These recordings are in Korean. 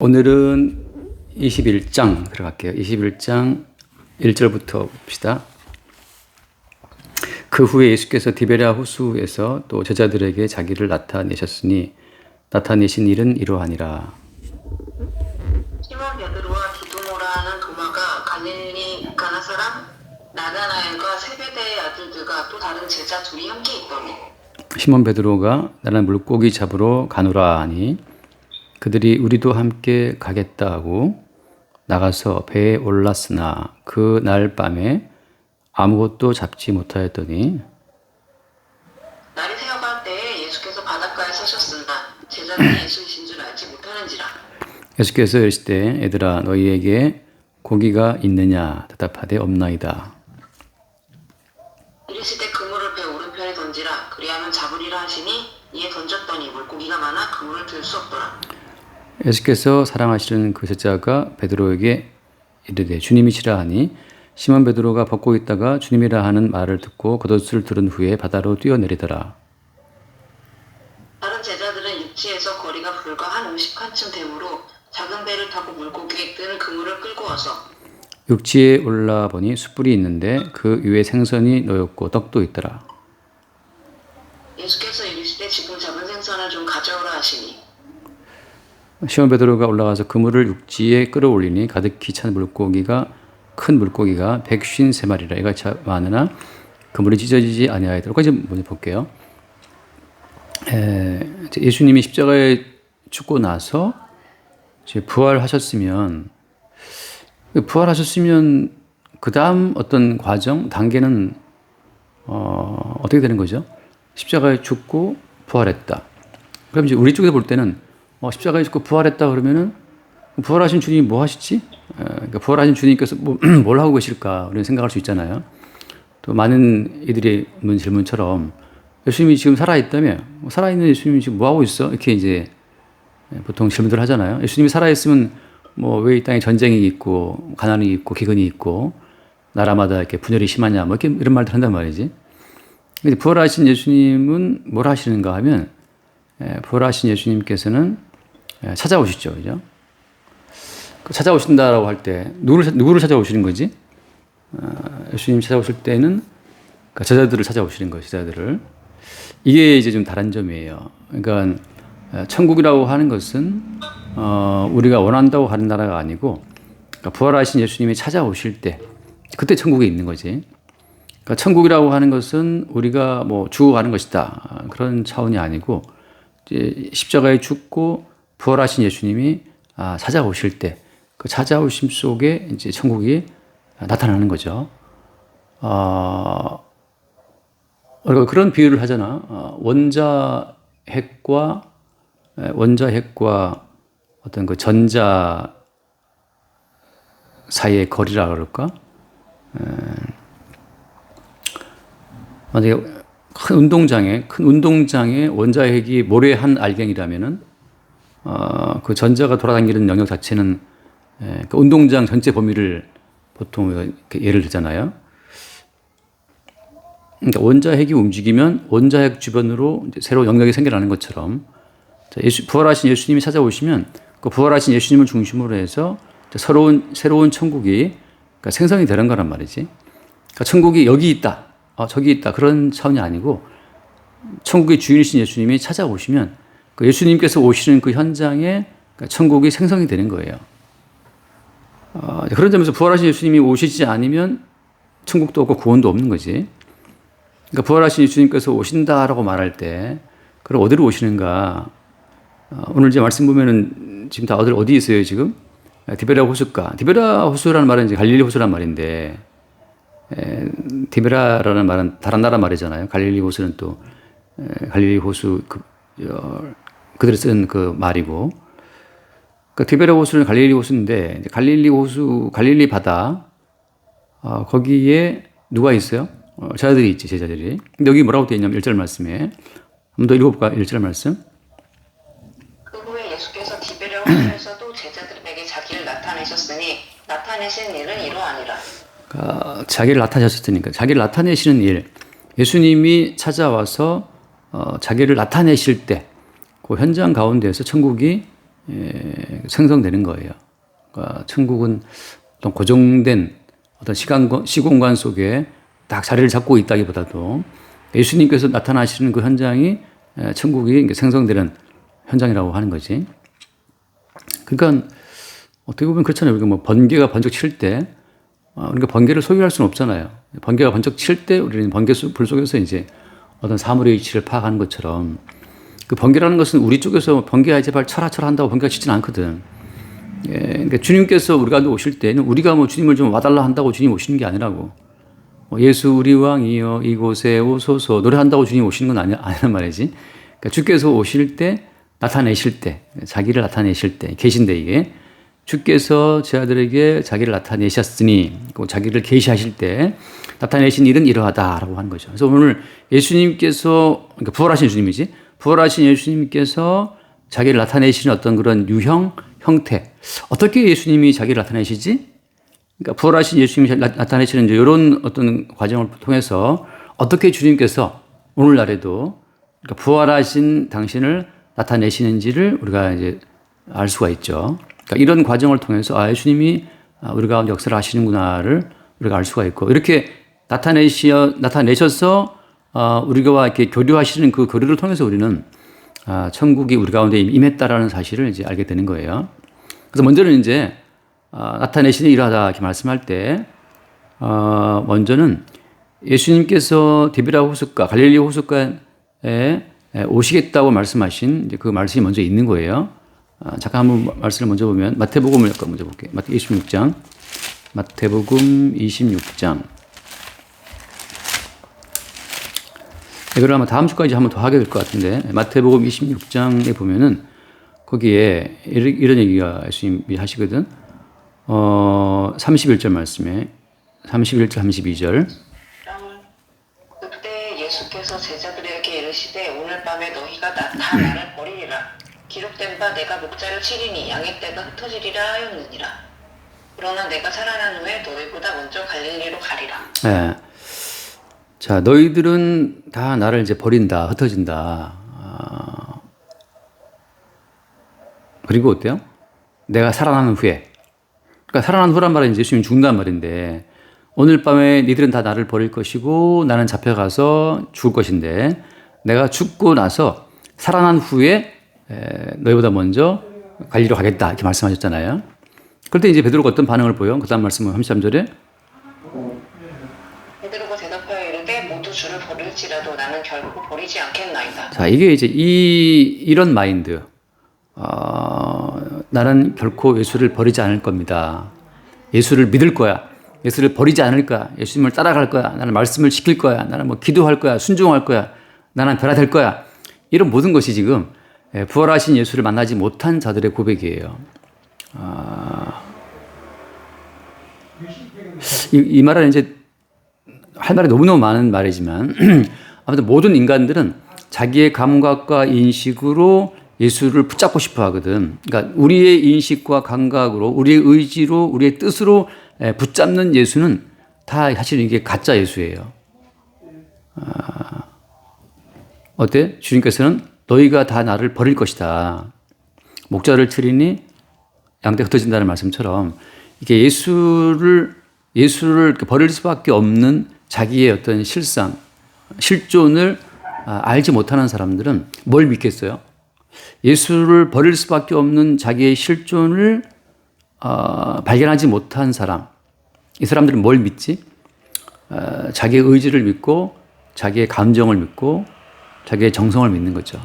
오늘은 21장 들어갈게요. 21장 1절부터 봅시다. 그 후에 예수께서 디베랴 호수에서 또 제자들에게 자기를 나타내셨으니 나타내신 일은 이러하니라. 시몬 베드로와 디두모라는 도마가 갈릴리 가나 사람 나다나엘과 세베대의 아들들과 또 다른 제자 둘이 함께 있더니 시몬 베드로가 나는 물고기 잡으러 가노라 하니 그들이 우리도 함께 가겠다 하고 나가서 배에 올랐으나 그 날 밤에 아무것도 잡지 못하였더니 날이 새어갈 때에 예수께서 바닷가에 서셨으나 제자들이 예수이신 줄 알지 못하는지라. 예수께서 이르시되 얘들아 너희에게 고기가 있느냐 대답하되 없나이다. 이르시되 그물을 배 오른편에 던지라. 그리하면 잡으리라 하시니 이에 던졌더니 물고기가 많아 그물을 들 수 없더라. 예수께서 사랑하시는 그 제자가 베드로에게 이르되 주님이시라 하니 시몬 베드로가 벗고 있다가 주님이라 하는 말을 듣고 겉옷을 들은 후에 바다로 뛰어내리더라. 다른 제자들은 육지에서 거리가 불과 한 50칸쯤 되므로 작은 배를 타고 물고기에 뜬 그물을 끌고 와서 육지에 올라 보니 숯불이 있는데 그 위에 생선이 놓였고 떡도 있더라. 예수께서 이르시되 지금 잡은 생선을 좀 가져오라 하시니 시몬 베드로가 올라가서 그물을 육지에 끌어올리니 가득히 찬 큰 물고기가 153마리라. 이가 참 많으나 그물이 찢어지지 아니하였더라. 여기까지 먼저 볼게요. 예수님이 십자가에 죽고 나서 이제 부활하셨으면 그 다음 어떤 과정 단계는 어떻게 되는 거죠? 십자가에 죽고 부활했다. 그럼 이제 우리 쪽에서 볼 때는 십자가에 죽고 부활했다 그러면은 부활하신 주님이 뭐 하시지? 그러니까 부활하신 주님께서 뭘 하고 계실까? 우리는 생각할 수 있잖아요. 또 많은 이들이 묻는 질문처럼 예수님이 지금 살아있다며? 살아있는 예수님이 지금 뭐 하고 있어? 이렇게 이제 보통 질문들 하잖아요. 예수님이 살아있으면 왜 이 땅에 전쟁이 있고 가난이 있고 기근이 있고 나라마다 이렇게 분열이 심하냐? 이렇게 이런 말들 한단 말이지. 근데 부활하신 예수님은 뭘 하시는가 하면 부활하신 예수님께서는 찾아오시죠, 그죠? 찾아오신다라고 할 때 누구를 찾아오시는 거지? 예수님 찾아오실 때는 제자들을 찾아오시는 거예요, 제자들을. 이게 이제 좀 다른 점이에요. 그러니까 천국이라고 하는 것은 우리가 원한다고 하는 나라가 아니고 부활하신 예수님이 찾아오실 때 그때 천국에 있는 거지. 그러니까 천국이라고 하는 것은 우리가 주어가는 것이다 그런 차원이 아니고 이제 십자가에 죽고 부활하신 예수님이 찾아오실 때 그 찾아오심 속에 이제 천국이 나타나는 거죠. 그런 비유를 하잖아. 원자핵과 어떤 그 전자 사이의 거리라 그럴까? 만약에 큰 운동장에 원자핵이 모래 한 알갱이라면은 그 전자가 돌아다니는 영역 자체는 그 운동장 전체 범위를 보통 예를 들잖아요. 그러니까 원자핵이 움직이면 원자핵 주변으로 이제 새로운 영역이 생겨나는 것처럼 부활하신 예수님이 찾아오시면 그 부활하신 예수님을 중심으로 해서 새로운 천국이 생성이 되는 거란 말이지. 그러니까 천국이 여기 있다, 저기 있다 그런 차원이 아니고 천국의 주인이신 예수님이 찾아오시면 그 예수님께서 오시는 그 현장에 천국이 생성이 되는 거예요. 그런 점에서 부활하신 예수님이 오시지 않으면 천국도 없고 구원도 없는 거지. 그러니까 부활하신 예수님께서 오신다라고 말할 때 그럼 어디로 오시는가? 오늘 이제 말씀 보면은 지금 다들 어디 있어요 지금? 디베랴 호수가. 디베랴 호수라는 말은 이제 갈릴리 호수란 말인데 디베랴라는 말은 다른 나라 말이잖아요. 갈릴리 호수는 또 갈릴리 호수 그들이 쓴 그 말이고. 그러니까 디베랴 호수는 갈릴리 호수인데 갈릴리 호수 갈릴리 바다 거기에 누가 있어요? 제자들이 있지, 제자들이. 근데 여기 뭐라고 되어 있냐면 1절 말씀에 한 번 더 읽어볼까? 1절 말씀. 그 후에 예수께서 디베랴 호수에서도 제자들에게 자기를 나타내셨으니 나타내신 일은 이러하니라. 그러니까 자기를 나타내셨으니까 자기를 나타내시는 일. 예수님이 찾아와서 자기를 나타내실 때 그 현장 가운데에서 천국이 생성되는 거예요. 그러니까 천국은 어떤 고정된 어떤 시공간 속에 딱 자리를 잡고 있다기보다도 예수님께서 나타나시는 그 현장이 천국이 생성되는 현장이라고 하는 거지. 그러니까 어떻게 보면 그렇잖아요. 우리가 뭐 번개가 번쩍 칠 때 우리가 번개를 소유할 수는 없잖아요. 번개가 번쩍 칠 때 우리는 번개 불 속에서 이제 어떤 사물의 위치를 파악하는 것처럼 그 번개라는 것은 우리 쪽에서 번개야 제발 쳐라 한다고 번개가 치진 않거든. 그러니까 주님께서 우리 가운데 오실 때는 우리가 뭐 주님을 좀 와달라 한다고 주님 오시는 게 아니라고. 예수 우리 왕이여 이곳에 오소서 노래한다고 주님 오시는 건 아니란 말이지. 그러니까 주께서 오실 때 나타내실 때 자기를 나타내실 때 계신데 이게 주께서 제 아들에게 자기를 나타내셨으니 자기를 계시하실 때 나타내신 일은 이러하다라고 하는 거죠. 그래서 오늘 예수님께서 그러니까 부활하신 주님이지 부활하신 예수님께서 자기를 나타내시는 어떤 그런 유형 형태 어떻게 예수님이 자기를 나타내시지? 그러니까 부활하신 예수님이 나타내시는 이제 이런 어떤 과정을 통해서 어떻게 주님께서 오늘날에도 그러니까 부활하신 당신을 나타내시는지를 우리가 이제 알 수가 있죠. 그러니까 이런 과정을 통해서 예수님이 우리 가운데 역사를 하시는구나를 우리가 알 수가 있고 이렇게 나타내셔서 우리가 이렇게 교류하시는 그 교류를 통해서 우리는 천국이 우리 가운데 임했다라는 사실을 이제 알게 되는 거예요. 그래서 먼저는 이제 나타내시는 일하다 이렇게 말씀할 때 먼저는 예수님께서 디베라 호숫가 갈릴리 호숫가에 오시겠다고 말씀하신 이제 그 말씀이 먼저 있는 거예요. 잠깐 한번 말씀을 먼저 보면 마태복음을 약간 먼저 볼게요. 마태복음 26장 마태복음 26장 이걸 아마 다음 주까지 한번 더 하게 될 것 같은데 마태복음 26장에 보면은 거기에 이런 얘기가 예수님이 하시거든. 31절 말씀에 31절 32절 그때 예수께서 제자들에게 이르시되 오늘 밤에 너희가 다 나를 버리리라 기록된 바 내가 목자를 치리니 양의 떼가 흩어지리라 하였느니라 그러나 내가 살아난 후에 너희보다 먼저 갈릴리로 가리라. 네. 자, 너희들은 다 나를 이제 버린다, 흩어진다. 그리고 어때요? 내가 살아나는 후에. 그러니까 살아난 후란 말은 이제 예수님이 죽는단 말인데, 오늘 밤에 니들은 다 나를 버릴 것이고, 나는 잡혀가서 죽을 것인데, 내가 죽고 나서 살아난 후에 너희보다 먼저 갈리로 가겠다. 이렇게 말씀하셨잖아요. 그럴 때 이제 베드로가 어떤 반응을 보여? 그 다음 말씀은 33절에. 베드로가 대답하여 이르되 모두 주를 버릴지라도 나는 결코 버리지 않겠나이다. 자, 이게 이제 이런 마인드. 나는 결코 예수를 버리지 않을 겁니다. 예수를 믿을 거야. 예수를 버리지 않을 거야. 예수님을 따라갈 거야. 나는 말씀을 지킬 거야. 나는 뭐 기도할 거야. 순종할 거야. 나는 변화될 거야. 이런 모든 것이 지금 부활하신 예수를 만나지 못한 자들의 고백이에요. 이 말은 이제 할 말이 너무너무 많은 말이지만 아무튼 모든 인간들은 자기의 감각과 인식으로 예수를 붙잡고 싶어 하거든. 그러니까 우리의 인식과 감각으로 우리의 의지로 우리의 뜻으로 붙잡는 예수는 다 사실 이게 가짜 예수예요. 어때? 주님께서는 너희가 다 나를 버릴 것이다. 목자를 치리니 양떼 흩어진다는 말씀처럼 이게 예수를 버릴 수밖에 없는 자기의 어떤 실존을 알지 못하는 사람들은 뭘 믿겠어요? 예수를 버릴 수밖에 없는 자기의 실존을 발견하지 못한 사람. 이 사람들은 뭘 믿지? 자기의 의지를 믿고 자기의 감정을 믿고 자기의 정성을 믿는 거죠.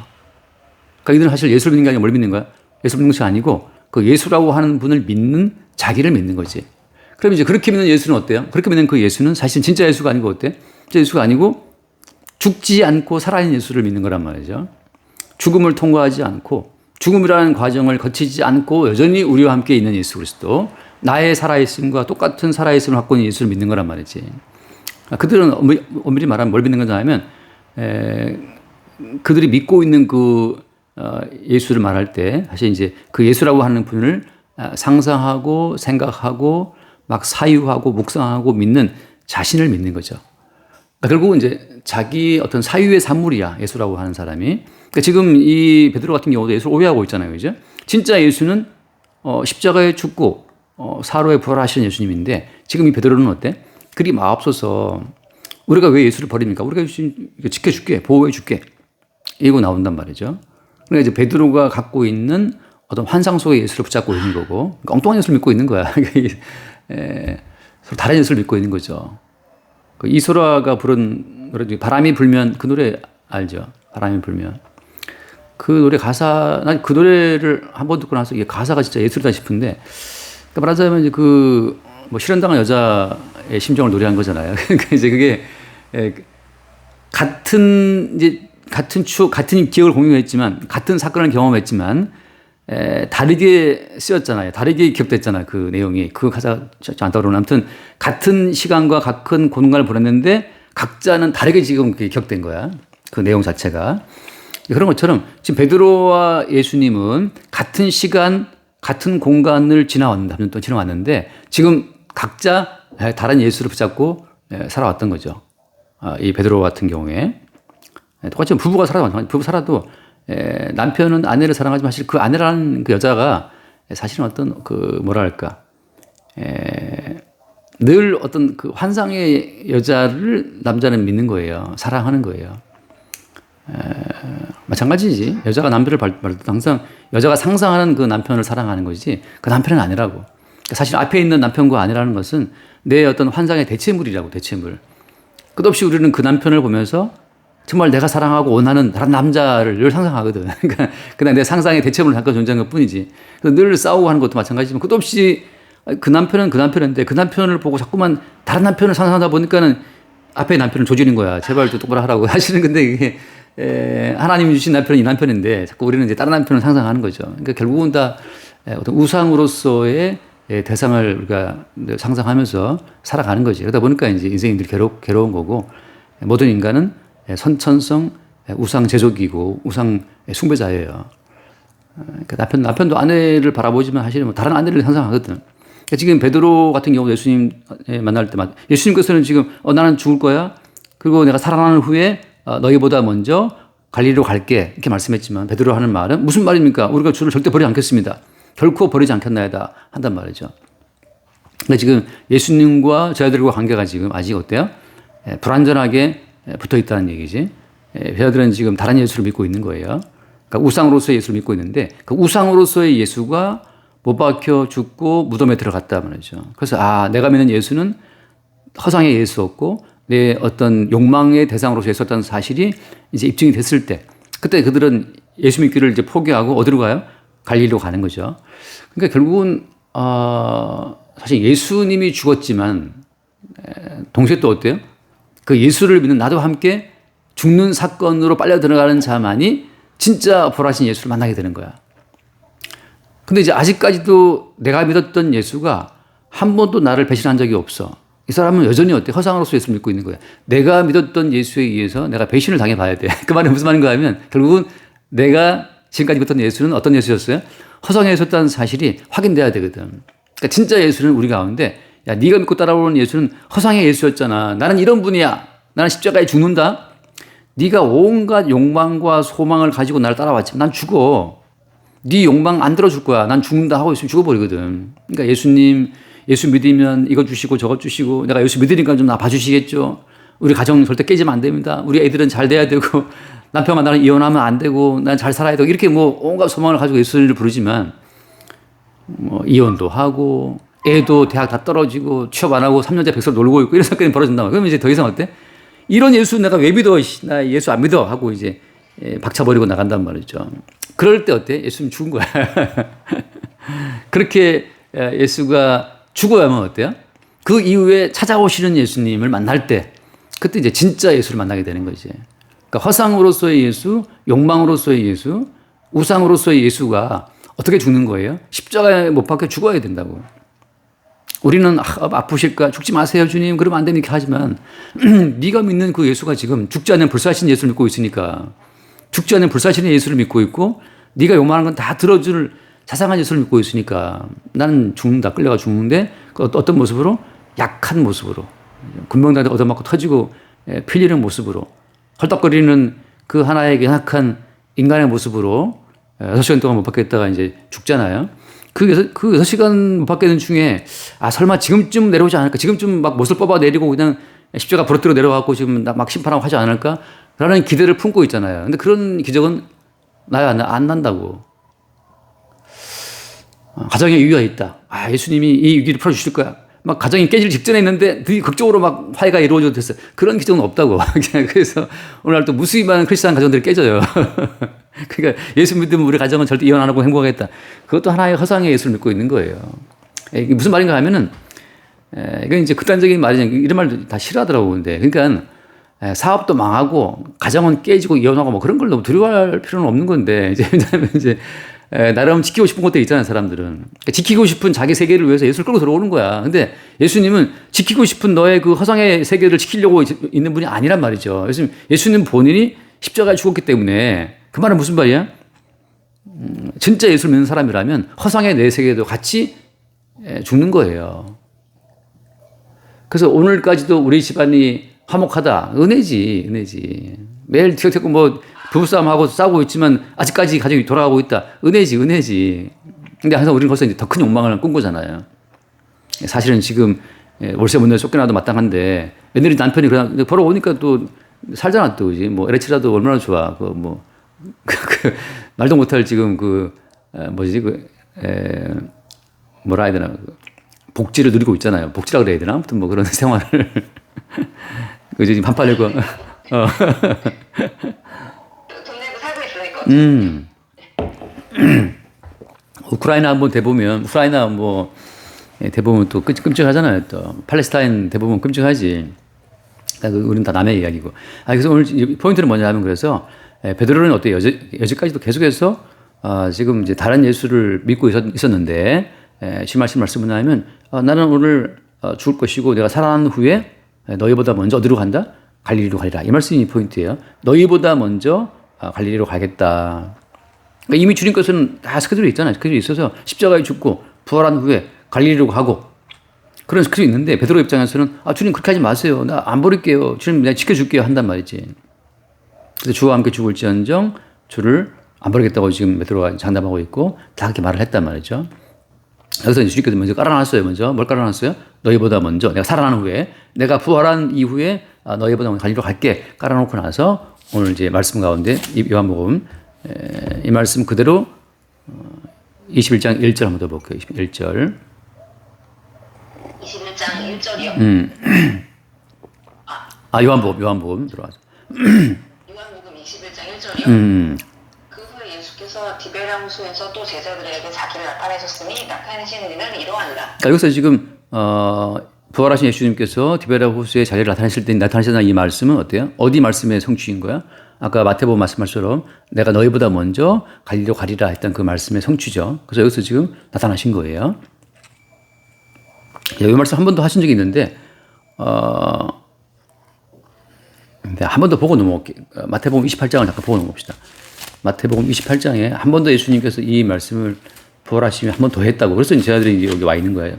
그러니까 이들은 사실 예수를 믿는 게 아니라 뭘 믿는 거야? 예수를 믿는 것이 아니고 그 예수라고 하는 분을 믿는 자기를 믿는 거지. 그럼 이제 그렇게 믿는 예수는 어때요? 그렇게 믿는 그 예수는 사실 진짜 예수가 아니고 어때? 진짜 예수가 아니고 죽지 않고 살아있는 예수를 믿는 거란 말이죠. 죽음을 통과하지 않고 죽음이라는 과정을 거치지 않고 여전히 우리와 함께 있는 예수 그리스도, 나의 살아있음과 똑같은 살아있음을 갖고 있는 예수를 믿는 거란 말이지. 그들은 엄밀히 말하면 뭘 믿는 거냐 하면 그들이 믿고 있는 그 예수를 말할 때 사실 이제 그 예수라고 하는 분을 상상하고 생각하고 막 사유하고 묵상하고 믿는 자신을 믿는 거죠. 결국은 이제 자기 어떤 사유의 산물이야, 예수라고 하는 사람이. 그러니까 지금 이 베드로 같은 경우도 예수를 오해하고 있잖아요. 그죠? 진짜 예수는 십자가에 죽고 사로에 부활하시는 예수님인데 지금 이 베드로는 어때? 그리 마옵소서. 우리가 왜 예수를 버립니까? 우리가 예수님 지켜줄게, 보호해줄게. 이거 나온단 말이죠. 그러니까 이제 베드로가 갖고 있는 어떤 환상 속의 예수를 붙잡고 있는 거고, 그러니까 엉뚱한 예수를 믿고 있는 거야. 서로 다른 예수를 믿고 있는 거죠. 그 이소라가 부른 노래 중에 바람이 불면, 그 노래 알죠? 바람이 불면. 그 노래 가사, 난 그 노래를 한 번 듣고 나서 이게 가사가 진짜 예술이다 싶은데, 그러니까 말하자면 이제 뭐 실현당한 여자의 심정을 노래한 거잖아요. 그러니까 이제 그게 같은 추억, 같은 기억을 공유했지만, 같은 사건을 경험했지만, 다르게 쓰였잖아요. 다르게 기억됐잖아요. 그 내용이. 그 가사 안 떠오르는. 아무튼 같은 시간과 같은 공간을 보냈는데 각자는 다르게 지금 기억된 거야. 그 내용 자체가. 그런 것처럼 지금 베드로와 예수님은 같은 시간, 같은 공간을 지나왔는데 지금 각자 다른 예수를 붙잡고 살아왔던 거죠. 이 베드로 같은 경우에. 똑같이 부부가 살아도 남편은 아내를 사랑하지만 사실 그 아내라는 그 여자가 사실은 어떤 늘 어떤 그 환상의 여자를 남자는 믿는 거예요. 사랑하는 거예요. 마찬가지지. 여자가 남편을 볼 때 항상 여자가 상상하는 그 남편을 사랑하는 거지 그 남편은 아니라고. 사실 앞에 있는 남편과 아내라는 것은 내 어떤 환상의 대체물이라고, 대체물. 끝없이 우리는 그 남편을 보면서 정말 내가 사랑하고 원하는 다른 남자를 늘 상상하거든. 그러니까 그냥 내 상상의 대체물로 잠깐 존재한 것 뿐이지. 늘 싸우고 하는 것도 마찬가지지만 끝없이 그 남편은 그 남편인데 그 남편을 보고 자꾸만 다른 남편을 상상하다 보니까는 앞에 남편을 조지는 거야. 제발 좀 똑바로 하라고 하시는 건데 이게 하나님이 주신 남편은 이 남편인데 자꾸 우리는 이제 다른 남편을 상상하는 거죠. 그러니까 결국은 다 어떤 우상으로서의 대상을 우리가 상상하면서 살아가는 거지. 그러다 보니까 이제 인생이 늘 괴로운 거고 모든 인간은 선천성 우상 제조기고 우상 숭배자예요. 그러니까 남편도 아내를 바라보지만 사실은 뭐 다른 아내를 상상하거든. 그러니까 지금 베드로 같은 경우 예수님 만날 때 예수님께서는 지금 나는 죽을 거야. 그리고 내가 살아나는 후에 너희보다 먼저 갈릴리로 갈게 이렇게 말씀했지만 베드로 하는 말은 무슨 말입니까? 우리가 주를 절대 버리지 않겠습니다. 결코 버리지 않겠나이다 한단 말이죠. 그러니까 지금 예수님과 저희들과 관계가 지금 아직 어때요? 불완전하게 붙어 있다는 얘기지. 저희들은 지금 다른 예수를 믿고 있는 거예요. 그러니까 우상으로서의 예수를 믿고 있는데 그 우상으로서의 예수가 못 박혀 죽고 무덤에 들어갔다 말이죠. 그래서 내가 믿는 예수는 허상의 예수였고 내 어떤 욕망의 대상으로서 예수였다는 사실이 이제 입증이 됐을 때 그때 그들은 예수 믿기를 이제 포기하고 어디로 가요? 갈릴리로 가는 거죠. 그러니까 결국은 사실 예수님이 죽었지만 동시에 또 어때요? 그 예수를 믿는 나도 함께 죽는 사건으로 빨려 들어가는 자만이 진짜 부활하신 예수를 만나게 되는 거야. 근데 이제 아직까지도 내가 믿었던 예수가 한 번도 나를 배신한 적이 없어. 이 사람은 여전히 어때? 허상으로서 예수를 믿고 있는 거야. 내가 믿었던 예수에 의해서 내가 배신을 당해봐야 돼. 그 말은 무슨 말인가 하면 결국은 내가 지금까지 믿었던 예수는 어떤 예수였어요? 허상의 예수였다는 사실이 확인돼야 되거든. 그러니까 진짜 예수는 우리 가운데 야, 네가 믿고 따라오는 예수는 허상의 예수였잖아. 나는 이런 분이야. 나는 십자가에 죽는다. 네가 온갖 욕망과 소망을 가지고 나를 따라왔지만 난 죽어. 네 욕망 안 들어줄 거야. 난 죽는다 하고 있으면 죽어버리거든. 그러니까 예수 믿으면 이거 주시고 저거 주시고 내가 예수 믿으니까 좀 나 봐주시겠죠. 우리 가정 절대 깨지면 안 됩니다. 우리 애들은 잘 돼야 되고 남편과 나는 이혼하면 안 되고 난 잘 살아야 되고 이렇게 뭐 온갖 소망을 가지고 예수를 부르지만 뭐 이혼도 하고 애도 대학 다 떨어지고 취업 안 하고 3년째 백설 놀고 있고 이런 사건이 벌어진다. 그러면 이제 더 이상 어때? 이런 예수 내가 왜 믿어? 나 예수 안 믿어 하고 이제 박차버리고 나간단 말이죠. 그럴 때 어때? 예수님 죽은 거야. 그렇게 예수가 죽어야만 어때요? 그 이후에 찾아오시는 예수님을 만날 때 그때 이제 진짜 예수를 만나게 되는 거지. 그러니까 허상으로서의 예수, 욕망으로서의 예수, 우상으로서의 예수가 어떻게 죽는 거예요? 십자가에 못 박혀 죽어야 된다고. 우리는 아프실까? 죽지 마세요 주님. 그러면 안 되니까 하지만 네가 믿는 그 예수가 지금 죽지 않는 불사신 예수를 믿고 있으니까 죽지 않는 불사신의 예수를 믿고 있고 네가 요만한 건 다 들어줄 자상한 예수를 믿고 있으니까 나는 죽는다. 끌려가 죽는데 어떤 모습으로? 약한 모습으로. 군병단한테 얻어맞고 터지고 피 흘리는 모습으로 헐떡거리는 그 하나의 연약한 인간의 모습으로 6시간 동안 못 받겠다가 이제 죽잖아요. 그 6시간 못 받겠는 중에 설마 지금쯤 내려오지 않을까? 지금쯤 막 못을 뽑아 내리고 그냥 십자가 부러뜨려 내려가고 지금 막 심판하고 하지 않을까? 라는 기대를 품고 있잖아요. 근데 그런 기적은 나야 안 난다고. 가정에 위기가 있다. 예수님이 이 위기를 풀어주실 거야. 막 가정이 깨질 직전에 있는데 되게 극적으로 막 화해가 이루어져도 됐어요. 그런 기적은 없다고. 그래서 오늘날 또 무수히 많은 크리스찬 가정들이 깨져요. 그러니까 예수 믿으면 우리 가정은 절대 이혼 안 하고 행복하겠다. 그것도 하나의 허상의 예수를 믿고 있는 거예요. 이게 무슨 말인가 하면은, 이건 이제 극단적인 말이죠. 이런 말도 다 싫어하더라고. 근데. 그러니까 사업도 망하고 가정은 깨지고 이혼하고 뭐 그런 걸 너무 두려워할 필요는 없는 건데, 이제 왜냐하면 이제 나름 지키고 싶은 것들이 있잖아요, 사람들은. 그러니까 지키고 싶은 자기 세계를 위해서 예수를 끌고 들어오는 거야. 근데 예수님은 지키고 싶은 너의 그 허상의 세계를 지키려고 있는 분이 아니란 말이죠. 예수님 본인이 십자가에 죽었기 때문에 그 말은 무슨 말이야? 진짜 예수를 믿는 사람이라면 허상의 내 세계도 같이 죽는 거예요. 그래서 오늘까지도 우리 집안이 화목하다. 은혜지. 매일 티격태격 뭐 부부싸움하고 싸우고 있지만 아직까지 가정이 돌아가고 있다. 은혜지. 근데 항상 우리는 벌써 이제 더 큰 욕망을 꿈꾸잖아요. 사실은 지금 월세 못 내서 쫓겨나도 마땅한데 며느리 남편이 그냥 벌어오니까 또 살잖아 또. 그지? 뭐 LH라도 얼마나 좋아. 말도 못할 지금 뭐라 해야 되나. 복지를 누리고 있잖아요. 복지라 그래야 되나? 아무튼 뭐 그런 생활을. 그지? 지금 반팔려고. 돈 내고 살고 있으니까. 우크라이나 한번 대보면, 우크라이나 뭐, 대보면 또 끔찍하잖아요. 또. 팔레스타인 대보면 끔찍하지. 우리는 다 남의 이야기고. 그래서 오늘 포인트는 뭐냐 하면 그래서, 베드로는 어때요? 여지까지도 계속해서, 지금 이제 다른 예수를 믿고 있었는데, 심하신 말씀은 뭐냐면, 나는 오늘 죽을 것이고 내가 살아난 후에 너희보다 먼저 어디로 간다? 갈릴리로 가리라. 이 말씀이 포인트예요. 너희보다 먼저 갈릴리로 가겠다. 그러니까 이미 주님께서는 다 스케줄이 있잖아요. 스케줄이 있어서 십자가에 죽고 부활한 후에 갈릴리로 가고 그런 스케줄이 있는데 베드로 입장에서는 주님 그렇게 하지 마세요. 나 안 버릴게요. 주님 내가 지켜줄게요. 한단 말이지. 그래서 주와 함께 죽을지언정 주를 안 버리겠다고 지금 베드로가 장담하고 있고 다 그렇게 말을 했단 말이죠. 여기서 이제 주님께서 먼저 깔아놨어요. 뭘 깔아놨어요? 너희보다 먼저 내가 살아난 후에 내가 부활한 이후에 너희보다 먼저 갈릴리로 갈게 깔아놓고 나서 오늘 이제 말씀 가운데 요한복음 이 말씀 그대로 21장 1절 한번 더 볼게요. 1절 21장 1절이요? 요한복음 들어와서 요한복음 21장 1절이요? 그 후에 예수께서 디베랴 호수에서 또 제자들에게 자기를 나타내셨으니 나타내신 일은 이러하니라. 그러니까 여기서 지금 부활하신 예수님께서 디베랴 호수에 자기를 나타내실 때 나타내셨다는 이 말씀은 어때요? 어디 말씀의 성취인 거야? 아까 마태복음 말씀처럼 내가 너희보다 먼저 갈릴리로 가리라 했던 그 말씀의 성취죠. 그래서 여기서 지금 나타나신 거예요. 이 말씀 한 번 더 하신 적이 있는데 한 번 더 보고 넘어갈게요. 마태복음 28장을 잠깐 보고 넘어갑시다. 마태복음 28장에 한 번 더 예수님께서 이 말씀을 부활하시면 한 번 더 했다고. 그래서 제자들이 이제 여기 와 있는 거예요.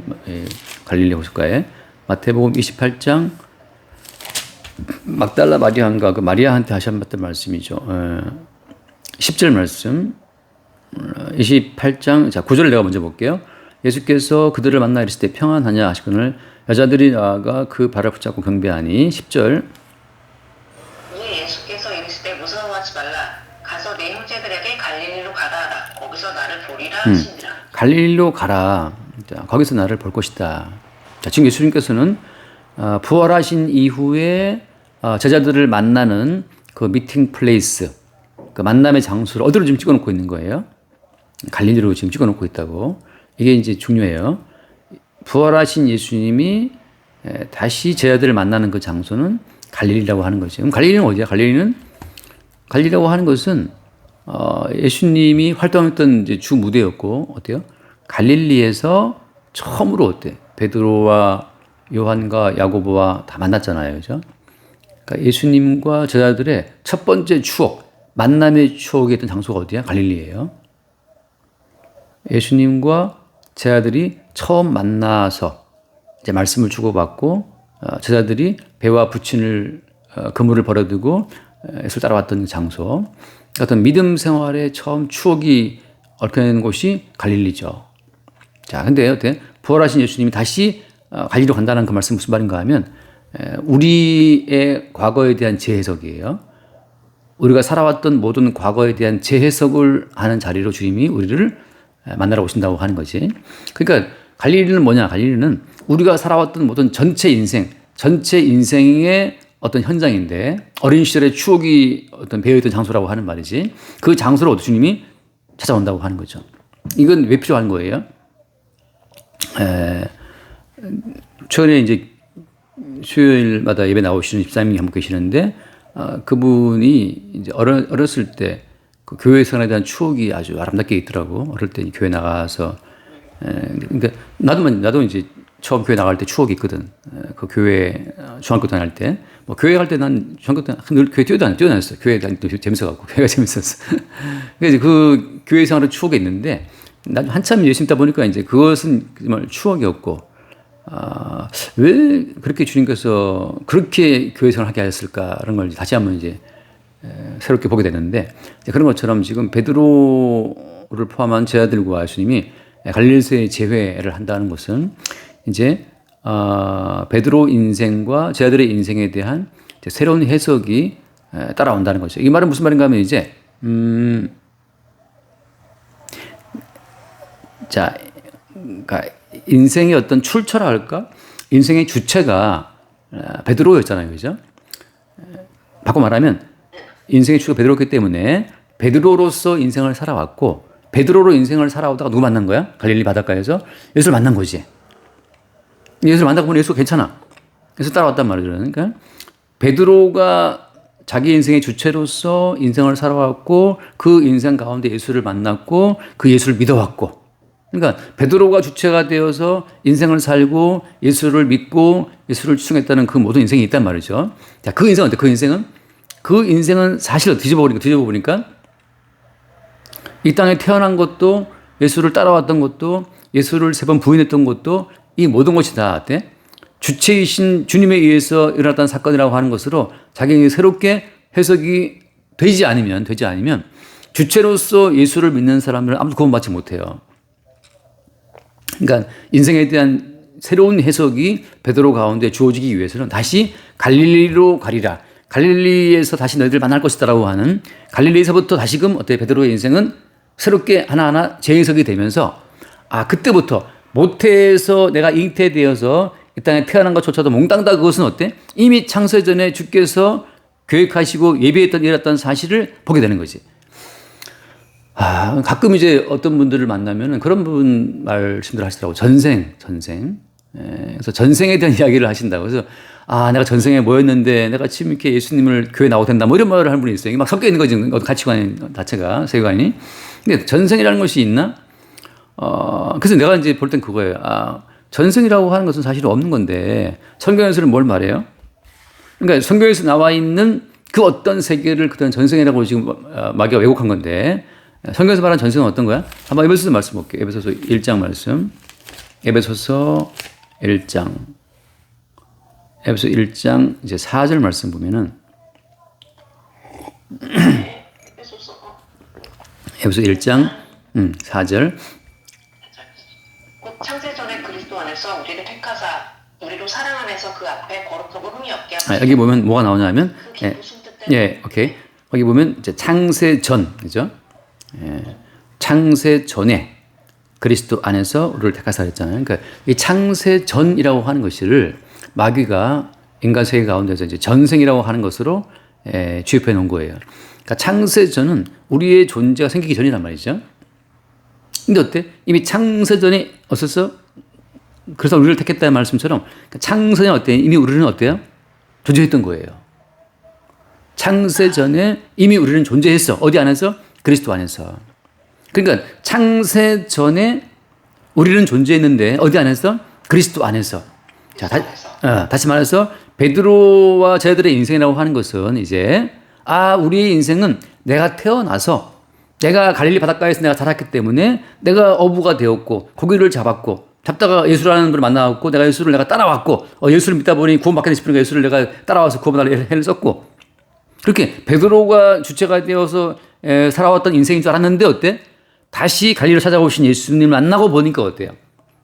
갈릴리 호숫가에. 마태복음 28장 막달라 마리아인가 그 마리아한테 하셨던 말씀이죠. 10절 말씀 28장 자 9절을 내가 먼저 볼게요. 예수께서 그들을 만나 이르실 때 평안하냐 하시거늘 여자들이 나아가 그 발을 붙잡고 경배하니 10절 이에 예수께서 이르실 때 무서워하지 말라 가서 내 형제들에게 갈릴리로 가라 하라 거기서 나를 보리라 하시니라. 갈릴리로 가라. 자, 거기서 나를 볼 것이다. 자, 지금 예수님께서는 부활하신 이후에 제자들을 만나는 그 미팅 플레이스, 그 만남의 장소를 어디로 지금 찍어놓고 있는 거예요? 갈릴리로 지금 찍어놓고 있다고. 이게 이제 중요해요. 부활하신 예수님이 다시 제자들을 만나는 그 장소는 갈릴리라고 하는 거죠. 그럼 갈릴리는 어디야? 갈릴리라고 하는 것은 예수님이 활동했던 이제 주 무대였고 어때요? 갈릴리에서 처음으로 어때? 베드로와 요한과 야고보와 다 만났잖아요. 그죠? 그러니까 예수님과 제자들의 첫 번째 추억, 만남의 추억이었던 장소가 어디야? 갈릴리예요. 예수님과 제자들이 처음 만나서 이제 말씀을 주고받고 제자들이 배와 부친을 그물을 버려두고 예수를 따라왔던 장소, 어떤 믿음 생활의 처음 추억이 얽혀있는 곳이 갈릴리죠. 자, 근데 어때? 부활하신 예수님이 다시 갈릴리로 간다는 그 말씀 무슨 말인가 하면 우리의 과거에 대한 재해석이에요. 우리가 살아왔던 모든 과거에 대한 재해석을 하는 자리로 주님이 우리를 만나러 오신다고 하는 거지. 그러니까 갈릴리는 뭐냐? 갈릴리는 우리가 살아왔던 모든 전체 인생의 어떤 현장인데 어린 시절의 추억이 어떤 배어있던 장소라고 하는 말이지. 그 장소로 주님이 찾아온다고 하는 거죠. 이건 왜 필요한 거예요? 최근에 이제 수요일마다 예배 나오시는 집사님이 한 분 계시는데 그분이 이제 어렸을 때 그 교회 생활에 대한 추억이 아주 아름답게 있더라고. 어릴 때 교회 나가서 그러니까 나도 이제 처음 교회 나갈 때 추억이 있거든. 그 교회 중학교 다닐 때 뭐 교회 갈 때 난 중학교 때 늘 교회 뛰어다녔어. 교회 다닐 때 재밌어갖고 교회가 재밌었어. 그래서 그 교회 생활은 추억이 있는데 난 한참 예수 믿다 보니까 이제 그것은 정말 추억이었고 왜 그렇게 주님께서 그렇게 교회 생활을 하게 하셨을까라는 걸 다시 한번 이제 새롭게 보게 되는데 그런 것처럼 지금 베드로를 포함한 제자들과 예수님이 갈릴리에서의 재회를 한다는 것은 이제 베드로 인생과 제자들의 인생에 대한 새로운 해석이 따라온다는 거죠. 이 말은 무슨 말인가 하면 이제 자, 그러니까 인생의 어떤 출처라 할까? 인생의 주체가 베드로였잖아요, 그죠? 바꿔 말하면 인생의 주체가 베드로였기 때문에 베드로로서 인생을 살아왔고 베드로로 인생을 살아오다가 누구 만난 거야? 갈릴리 바닷가에서 예수를 만난 거지. 예수를 만나고 보니 예수가 괜찮아. 예수 따라왔단 말이죠. 그러니까 베드로가 자기 인생의 주체로서 인생을 살아왔고 그 인생 가운데 예수를 만났고 그 예수를 믿어왔고 그러니까 베드로가 주체가 되어서 인생을 살고 예수를 믿고 예수를 추종했다는 그 모든 인생이 있단 말이죠. 자, 그 인생은 어때? 그 인생은 사실 뒤집어 보니까 이 땅에 태어난 것도 예수를 따라왔던 것도 예수를 3번 부인했던 것도 이 모든 것이 다 어때? 주체이신 주님에 의해서 일어났던 사건이라고 하는 것으로 자기에게 새롭게 해석이 되지 않으면 주체로서 예수를 믿는 사람들은 아무도 구원받지 못해요. 그러니까 인생에 대한 새로운 해석이 베드로 가운데 주어지기 위해서는 다시 갈릴리로 가리라. 갈릴리에서 다시 너희들 만날 것이다라고 하는 갈릴리에서부터 다시금 어때? 베드로의 인생은 새롭게 하나하나 재해석이 되면서 그때부터 모태에서 내가 잉태되어서 이 땅에 태어난 것조차도 몽땅 다 그것은 어때? 이미 창세전에 주께서 계획하시고 예비했던 일었던 사실을 보게 되는 거지. 가끔 이제 어떤 분들을 만나면 그런 분 말씀들 하시더라고. 전생. 그래서 전생에 대한 이야기를 하신다고. 그래서 내가 전생에 뭐였는데 내가 지금 이렇게 예수님을 교회 나오고 된다. 뭐 이런 말을 하는 분이 있어요. 이게 막 섞여 있는 거지. 가치관 자체가, 세계관이. 근데 전생이라는 것이 있나? 그래서 내가 이제 볼 땐 그거예요. 전생이라고 하는 것은 사실 없는 건데 성경에서는 뭘 말해요? 그러니까 성경에서 나와 있는 그 어떤 세계를 그런 전생이라고 지금 마귀가 왜곡한 건데 성경에서 말하는 전생은 어떤 거야? 한번 에베소서 말씀 볼게요. 에베소서 1장 말씀. 에베소서 1장. 에베소 1장 이제 4절 말씀 보면은 에베소 1장 4절. 곧 창세전에 그리스도 안에서 우리를 택하사 우리로 사랑 안에서 그 앞에 거룩하고 흠이 없게 하시고 여기 보면 뭐가 나오냐면 무슨 뜻 때문에 오케이. 여기 보면 이제 창세전, 그죠? 창세전에 그리스도 안에서 우리를 택하사 했잖아요. 그러니까 이 창세전이라고 하는 것을 마귀가 인간 세계 가운데서 이제 전생이라고 하는 것으로 주입해 놓은 거예요. 그러니까 창세전은 우리의 존재가 생기기 전이란 말이죠. 근데 어때? 이미 창세전에 없었어? 그래서 우리를 택했다는 말씀처럼 그러니까 창세전에 어때? 이미 우리는 어때요? 존재했던 거예요. 창세전에 이미 우리는 존재했어. 어디 안에서? 그리스도 안에서. 그러니까 창세전에 우리는 존재했는데 어디 안에서? 그리스도 안에서. 자, 다시 말해서 베드로와 제자들의 인생이라고 하는 것은 이제 우리의 인생은 내가 태어나서 내가 갈릴리 바닷가에서 내가 자랐기 때문에 내가 어부가 되었고 고기를 잡았고 잡다가 예수라는 분을 만나갖고 내가 예수를 내가 따라왔고 예수를 믿다 보니 구원받게 싶으니까 예수를 내가 따라와서 구원받을 해를 썼고 그렇게 베드로가 주체가 되어서 살아왔던 인생인 줄 알았는데 어때? 다시 갈릴리로 찾아오신 예수님을 만나고 보니까 어때요?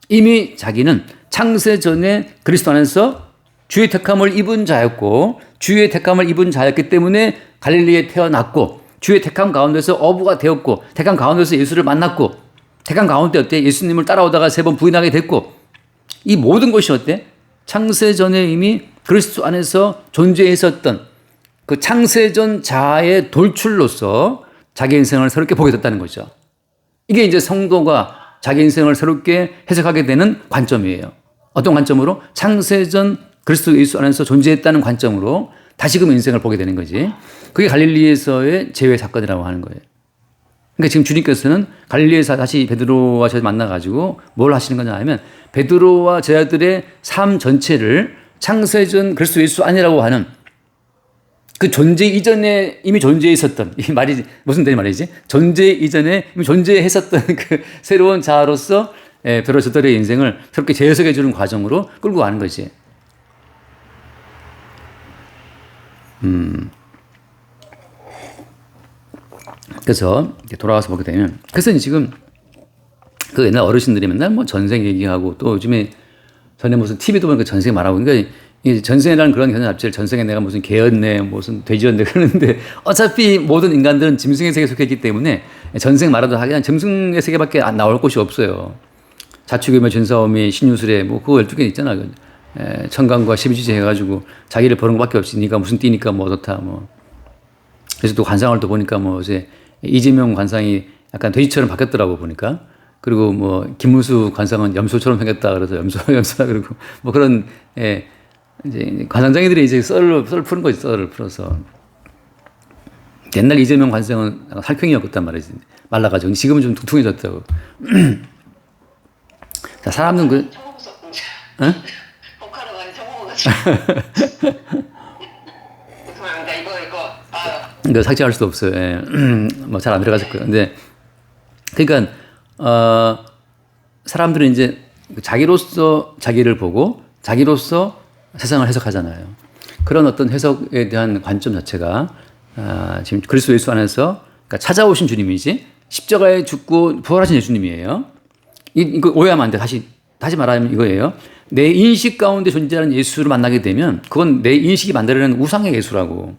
이미 자기는 창세 전에 그리스도 안에서 주의 택함을 입은 자였고 주의 택함을 입은 자였기 때문에 갈릴리에 태어났고 주의 택함 가운데서 어부가 되었고 택함 가운데서 예수를 만났고 택함 가운데 어때? 예수님을 따라오다가 3번 부인하게 됐고 이 모든 것이 어때? 창세 전에 이미 그리스도 안에서 존재했었던 그 창세 전 자아의 돌출로서 자기 인생을 새롭게 보게 됐다는 거죠. 이게 이제 성도가 자기 인생을 새롭게 해석하게 되는 관점이에요. 어떤 관점으로? 창세 전 그리스도 예수 안에서 존재했다는 관점으로 다시금 인생을 보게 되는 거지. 그게 갈릴리에서의 재회 사건이라고 하는 거예요. 그러니까 지금 주님께서는 갈릴리에서 다시 베드로와 저 만나가지고 뭘 하시는 거냐 하면 베드로와 제자들의 삶 전체를 창세전 그리스도 예수 안이라고 하는 그 존재 이전에 이미 존재했었던 이 말이 무슨 된 말이지? 존재 이전에 이미 존재했었던 그 새로운 자아로서 베드로 저들의 인생을 새롭게 재해석해 주는 과정으로 끌고 가는 거지. 그래서 돌아와서 보게 되면 그래서 지금 그 옛날 어르신들이 맨날 뭐 전생 얘기하고 또 요즘에 전에 무슨 TV도 보니까 전생 말하고 그러니까 이 전생이라는 그런 현상 자체를 전생에 내가 무슨 개였네 무슨 돼지였네 그러는데 어차피 모든 인간들은 짐승의 세계에 속했기 때문에 전생 말아도 하긴 짐승의 세계밖에 안 나올 곳이 없어요. 자축이며 전사오미 신유술에 뭐 그거 12개 있잖아. 천간과 12지체 해가지고 자기를 버는 것밖에 없이 니가 무슨 띠니까 뭐 어떻다 뭐. 그래서 또 관상을 또 보니까 뭐 이제 이재명 관상이 약간 돼지처럼 바뀌었더라고 보니까. 그리고 뭐 김문수 관상은 염소처럼 생겼다 그래서 염소라 그러고 뭐 그런 이제 관상장애들이 이제 썰을 푸는 거지. 썰을 풀어서 옛날 이재명 관상은 살쾡이었단 말이지. 말라가지고 지금은 좀 퉁퉁해졌다고. 자 사람은 그 응? 복화로 많이 쳐먹어가지고 죄송합니다. 이거 이거 삭제할 수도 없어요. 예. 뭐 잘 안 들어갔을 거예요. 근데 그러니까 사람들은 이제 자기로서 자기를 보고 자기로서 세상을 해석하잖아요. 그런 어떤 해석에 대한 관점 자체가 지금 그리스도 예수 안에서 그러니까 찾아오신 주님이지 십자가에 죽고 부활하신 예수님이에요. 이거 오해하면 안 돼. 다시 말하면 이거예요. 내 인식 가운데 존재하는 예수를 만나게 되면 그건 내 인식이 만들어내는 우상의 예수라고.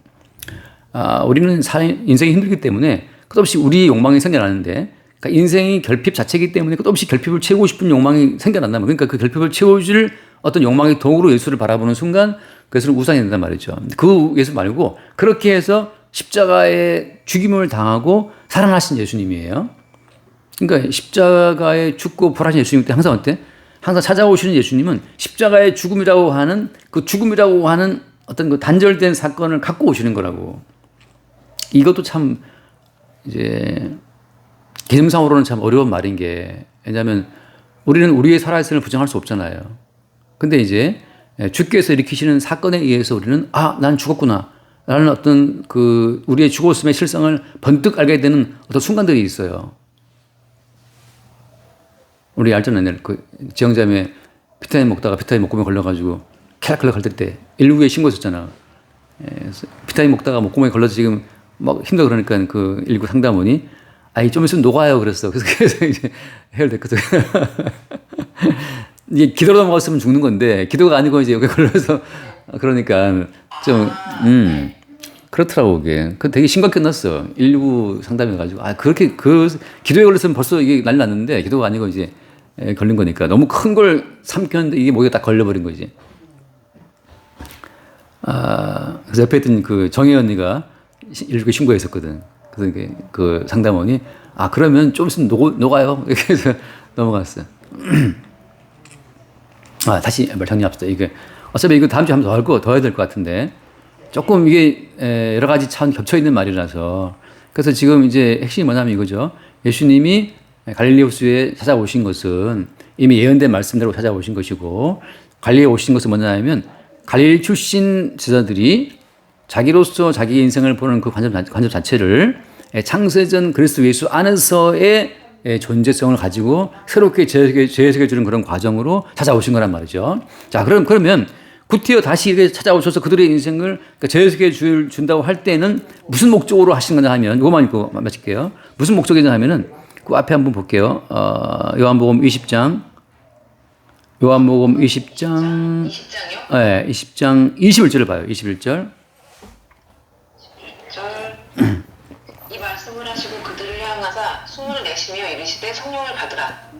우리는 인생이 힘들기 때문에 끝없이 우리 욕망이 생겨나는데 그러니까 인생이 결핍 자체이기 때문에 끝없이 결핍을 채우고 싶은 욕망이 생겨난다면 그러니까 그 결핍을 채워줄 어떤 욕망의 도구로 예수를 바라보는 순간 그 예수는 우상이 된단 말이죠. 그 예수 말고 그렇게 해서 십자가에 죽임을 당하고 살아나신 예수님이에요. 그러니까 십자가에 죽고 부활하신 예수님 때 항상 어때? 항상 찾아오시는 예수님은 십자가의 죽음이라고 하는 그 죽음이라고 하는 어떤 그 단절된 사건을 갖고 오시는 거라고. 이것도 참 이제 개념상으로는 참 어려운 말인 게 왜냐하면 우리는 우리의 살아있음을 부정할 수 없잖아요. 근데 이제 주께서 일으키시는 사건에 의해서 우리는 난 죽었구나 라는 어떤 그 우리의 죽었음의 실상을 번뜩 알게 되는 어떤 순간들이 있어요. 우리 알잖아요. 그 지영자매 비타민 먹다가 비타민 목구멍에 걸려가지고 캐락컬러 갈 때 119에 신고했었잖아. 비타민 먹다가 목구멍에 걸려서 지금 막 힘들어 그러니까 그 119 상담원이 좀 있으면 녹아요 그랬어. 그래서 이제 해결됐거든. 이게 기도로 먹었으면 죽는 건데 기도가 아니고 이제 여기 걸려서 그러니까 좀 그렇더라고 그게. 그 되게 심각하게 끝났어. 119 상담해가지고 그렇게 그 기도에 걸렸으면 벌써 이게 난리 났는데 기도가 아니고 이제 걸린 거니까 너무 큰 걸 삼켰는데 이게 목에 딱 걸려버린 거지. 그래서 옆에 있던 그 정혜 언니가 119 신고했었거든. 그래서 그 상담원이 그러면 좀 있으면 녹아요. 이렇게 해서 넘어갔어. 다시 말 정리합시다. 이게 어차피 이거 다음 주에 한번 더 해야 될 것 같은데 조금 이게 여러 가지 참 겹쳐 있는 말이라서 그래서 지금 이제 핵심이 뭐냐면 이거죠. 예수님이 갈릴리 호수에 찾아오신 것은 이미 예언된 말씀대로 찾아오신 것이고 갈릴리에 오신 것은 뭐냐면 갈릴리 출신 제자들이 자기로서 자기 인생을 보는 그 관점 자체를 창세전 그리스도 예수 안에서의 존재성을 가지고 새롭게 재해석해 주는 그런 과정으로 찾아오신 거란 말이죠. 자, 그러면 구티어 다시 이렇게 찾아오셔서 그들의 인생을 그러니까 재해석해 준다고 할 때는 무슨 목적으로 하신 거냐 하면 이거만 읽고 마칠게요. 무슨 목적이냐 하면은 그 앞에 한번 볼게요. 요한복음 20장. 요한복음 20장. 20장이요? 네, 20장 21절을 봐요. 21절. 이 말씀을 하시고 그들을 향하사 숨을 내쉬며 이르시되 성령을 받으라.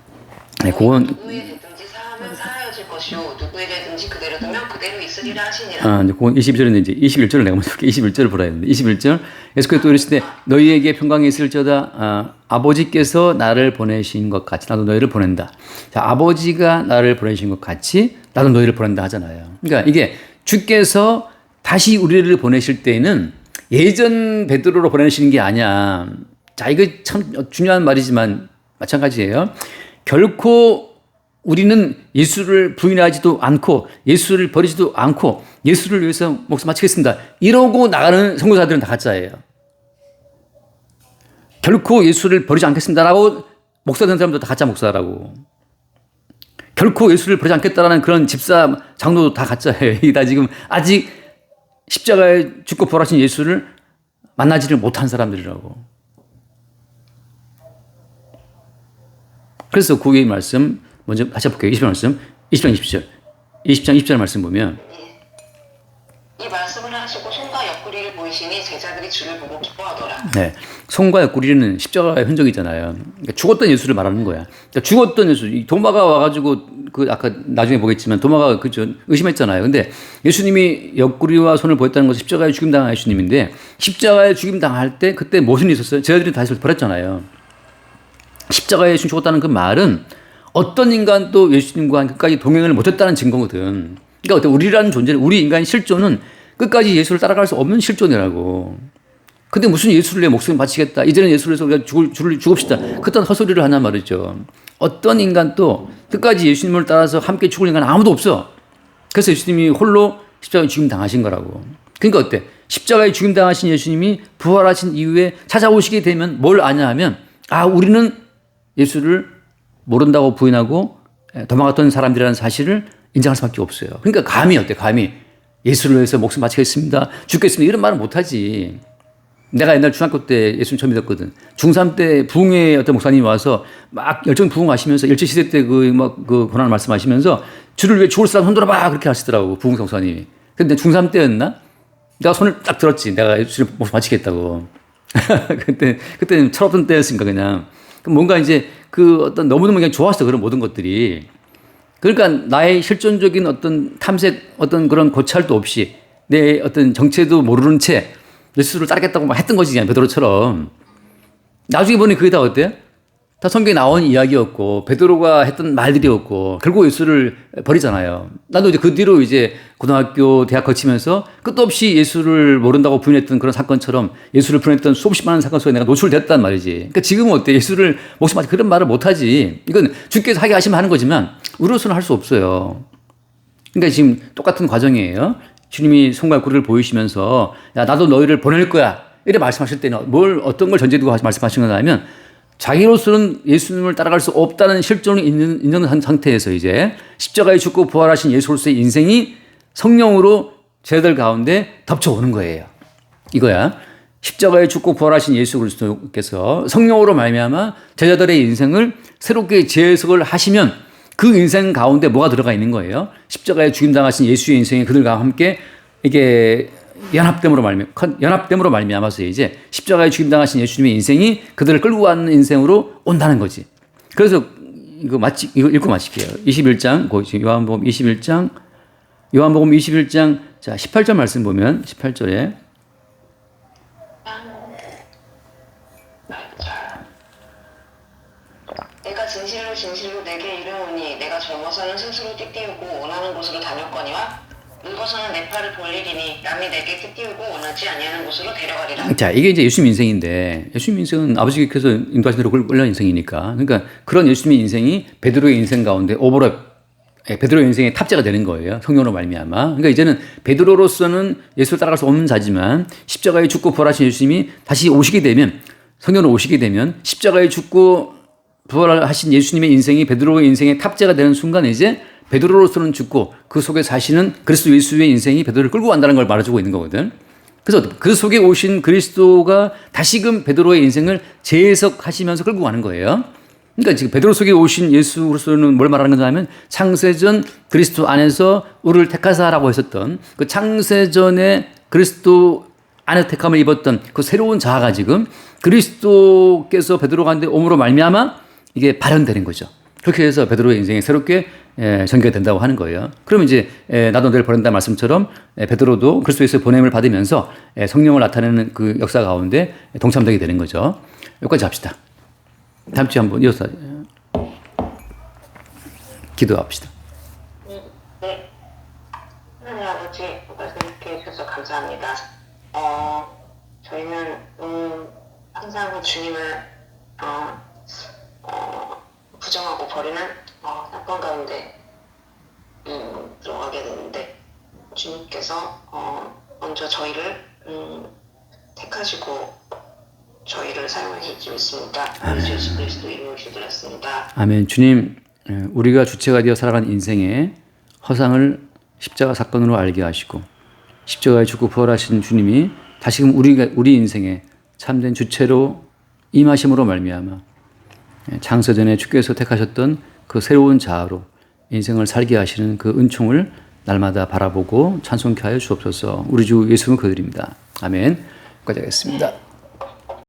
네, 그건 누구에게든지 사하면 사하여질 것이요 누구에게든지 그대로 두면 그대로 있으리라 하시니라. 이제 그건 22절인데 이제 21절을 내가 먼저 볼게. 21절을 보라 했는데 21절 예수께서 또 이르시되 너희에게 평강이 있을지어다 아버지께서 나를 보내신 것 같이 나도 너희를 보낸다. 자, 아버지가 나를 보내신 것 같이 나도 너희를 보낸다 하잖아요. 그러니까 이게 주께서 다시 우리를 보내실 때는 예전 베드로로 보내시는 게 아니야. 자, 이거 참 중요한 말이지만 마찬가지예요. 결코 우리는 예수를 부인하지도 않고 예수를 버리지도 않고 예수를 위해서 목숨 바치겠습니다. 이러고 나가는 선교사들은 다 가짜예요. 결코 예수를 버리지 않겠습니다라고 목사 된 사람도 다 가짜 목사라고. 결코 예수를 버리지 않겠다라는 그런 집사 장로도 다 가짜예요. 이게 다 지금 아직 십자가에 죽고 부활하신 예수를 만나지를 못한 사람들이라고. 그래서 구의 말씀 먼저 다시 볼게요. 20절 말씀. 20장 20절. 20장 20절 말씀 보면 이 말씀을 하시고 손과 옆구리를 보이시니 제자들이 주를 보고 기뻐하더라. 네. 손과 옆구리는 십자가의 흔적이잖아요. 그러니까 죽었던 예수를 말하는 거야. 그러니까 죽었던 예수. 도마가 와가지고 그 아까 나중에 보겠지만 도마가 그죠 의심했잖아요. 근데 예수님이 옆구리와 손을 보였다는 것은 십자가에 죽임 당한 예수님인데 십자가에 죽임 당할 때 그때 무슨 일이 있었어요? 제자들이 다시 버렸잖아요. 십자가에 죽었다는 그 말은 어떤 인간도 예수님과 끝까지 동행을 못했다는 증거거든. 그러니까 어때 우리라는 존재는 우리 인간의 실존은 끝까지 예수를 따라갈 수 없는 실존이라고. 근데 무슨 예수를 내 목숨을 바치겠다. 이제는 예수를 해서 우리가 죽읍시다. 그딴 헛소리를 하단 말이죠. 어떤 인간도 끝까지 예수님을 따라서 함께 죽을 인간은 아무도 없어. 그래서 예수님이 홀로 십자가에 죽임 당하신 거라고. 그러니까 어때? 십자가에 죽임 당하신 예수님이 부활하신 이후에 찾아오시게 되면 뭘 아냐 하면 우리는 예수를 모른다고 부인하고 도망갔던 사람들이라는 사실을 인정할 수밖에 없어요. 그러니까 감히 어때? 감히 예수를 위해서 목숨 바치겠습니다. 죽겠습니다. 이런 말은 못하지. 내가 옛날 중학교 때 예수님 처음 믿었거든. 중3 때 부흥회 어떤 목사님이 와서 막 열정 부흥하시면서 일제시대 때 그 고난을 말씀하시면서 주를 위해 죽을 사람 손들어봐 그렇게 하시더라고. 부흥 목사님이. 근데 중3 때였나? 내가 손을 딱 들었지. 내가 예수를 목숨 바치겠다고. 그때는 철없던 때였으니까 그냥. 뭔가 이제 그 어떤 너무너무 그냥 좋았어. 그런 모든 것들이. 그러니까 나의 실존적인 어떤 탐색 어떤 그런 고찰도 없이 내 어떤 정체도 모르는 채 예수를 따르겠다고 막 했던 거지, 그냥 베드로처럼. 나중에 보니 그게 다 어때? 다 성경에 나온 이야기였고, 베드로가 했던 말들이었고, 결국 예수를 버리잖아요. 나도 이제 그 뒤로 이제 고등학교, 대학 거치면서 끝도 없이 예수를 모른다고 부인했던 그런 사건처럼 예수를 부인했던 수없이 많은 사건 속에 내가 노출됐단 말이지. 그러니까 지금은 어때? 예수를 목숨 바치 그런 말을 못하지. 이건 주께서 하게 하시면 하는 거지만, 우리로서는 할 수 없어요. 그러니까 지금 똑같은 과정이에요. 주님이 손과 옆구리를 보이시면서 야 나도 너희를 보낼 거야 이렇게 말씀하실 때는 어떤 걸 전제 두고 말씀하신 거냐 하면 자기로서는 예수님을 따라갈 수 없다는 실존이 있는 상태에서 이제 십자가에 죽고 부활하신 예수로서의 인생이 성령으로 제자들 가운데 덮쳐오는 거예요. 이거야. 십자가에 죽고 부활하신 예수 그리스도께서 성령으로 말미암아 제자들의 인생을 새롭게 재해석을 하시면 그 인생 가운데 뭐가 들어가 있는 거예요? 십자가에 죽임당하신 예수의 인생이 그들과 함께 이게 연합됨으로 말미암아서 이제 십자가에 죽임당하신 예수님의 인생이 그들을 끌고 가는 인생으로 온다는 거지. 그래서 이거 읽고 마칠게요. 21장, 요한복음 21장, 자, 18절 말씀 보면 18절에 내가 진실로 진실로 내게 이르노니 내가 젊어서는 스스로 띠띠우고 원하는 곳으로 다녔거니와 늙어서는 내 팔을 벌리리니 남이 내게 띠띠우고 원하지 아니하는 곳으로 데려가리라. 자, 이게 이제 예수님 인생인데 예수님 인생은 아버지께서 인도하신 대로 끌려간 인생이니까 그러니까 그런 예수님의 인생이 베드로의 인생 가운데 베드로의 인생의 탑재가 되는 거예요. 성령으로 말미암아. 그러니까 이제는 베드로로서는 예수를 따라갈 수 없는 자지만 십자가에 죽고 부활하신 예수님이 다시 오시게 되면 성령으로 오시게 되면 십자가에 죽고 부활하신 예수님의 인생이 베드로의 인생의 탑재가 되는 순간 이제 베드로로서는 죽고 그 속에 사시는 그리스도 예수의 인생이 베드로를 끌고 간다는 걸 말해주고 있는 거거든. 그래서 그 속에 오신 그리스도가 다시금 베드로의 인생을 재해석하시면서 끌고 가는 거예요. 그러니까 지금 베드로 속에 오신 예수 그리스도는 뭘 말하는 거냐 하면 창세전 그리스도 안에서 우리를 택하사라고 했었던 그 창세전에 그리스도 안에서 택함을 입었던 그 새로운 자아가 지금 그리스도께서 베드로 가운데 옴으로 말미암아 이게 발현되는 거죠. 그렇게 해서 베드로의 인생이 새롭게 전개가 된다고 하는 거예요. 그러면 이제 나도 너를 보낸다 말씀처럼 베드로도 그리스도에서 보냄을 받으면서 성령을 나타내는 그 역사 가운데 동참되게 되는 거죠. 여기까지 합시다. 다음 주에 한번 이어서 기도합시다. 네. 하나님 아버지 말씀해 주셔서 감사합니다. 저희는 항상 주님을 부정하고 버리는 사건 가운데 들어가게 되는데 주님께서 먼저 저희를 택하시고 저희를 사용하실 줄 믿습니다. 예수 그리스도 이름으로 기도드렸습니다. 아멘. 주님, 우리가 주체가 되어 살아가는 인생의 허상을 십자가 사건으로 알게 하시고 십자가에 죽고 부활하신 주님이 다시금 우리 인생에 참된 주체로 임하심으로 말미암아 창세전에 주께서 택하셨던 그 새로운 자아로 인생을 살게 하시는 그 은총을 날마다 바라보고 찬송케 하여 주옵소서. 우리 주 예수는 그들입니다. 아멘. 여기까지 하겠습니다.